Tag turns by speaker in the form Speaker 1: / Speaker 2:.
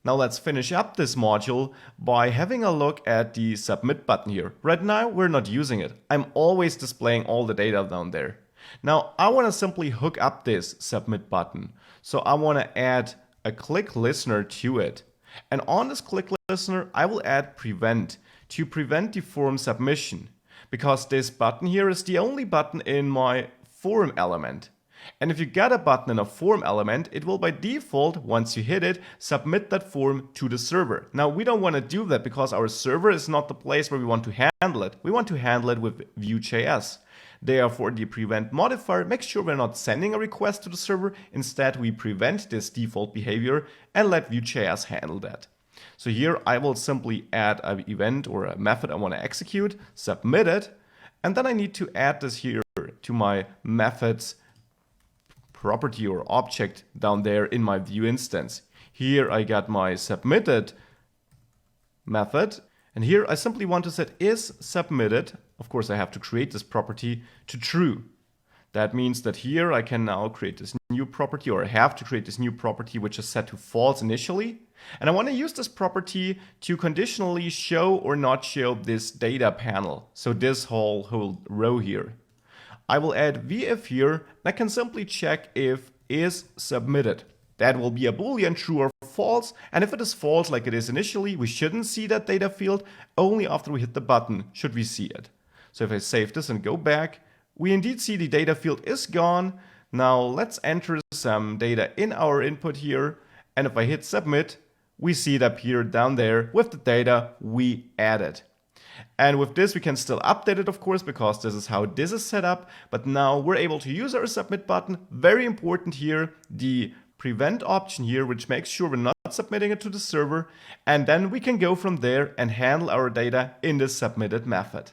Speaker 1: Now let's finish up this module by having a look at the submit button here. Right now we're not using it. I'm always displaying all the data down there. Now I want to simply hook up this submit button. So I want to add a click listener to it. And on this click listener I will add prevent to prevent the form submission, because this button here is the only button in my form element. And if you get a button in a form element, it will by default, once you hit it, submit that form to the server. Now we don't want to do that because our server is not the place where we want to handle it. We want to handle it with Vue.js. Therefore, the prevent modifier makes sure we're not sending a request to the server. Instead, we prevent this default behavior and let Vue.js handle that. So here I will simply add an event or a method I want to execute, submit it, and then I need to add this here to my methods property or object down there in my Vue instance. Here I got my submitted method, and here I simply want to set is submitted. Of course, I have to create this property to true. That means that here I can now create this new property, or I have to create this new property which is set to false initially. And I want to use this property to conditionally show or not show this data panel. So this whole row here. I will add vif here, and I can simply check if is submitted. That will be a boolean true or false, and if it is false like it is initially, we shouldn't see that data field. Only after we hit the button should we see it. So if I save this and go back, we indeed see the data field is gone. Now let's enter some data in our input here, and if I hit submit, we see it appear down there with the data we added. And with this, we can still update it, of course, because this is how this is set up. But now we're able to use our submit button. Very important here, the prevent option here, which makes sure we're not submitting it to the server. And then we can go from there and handle our data in this submitted method.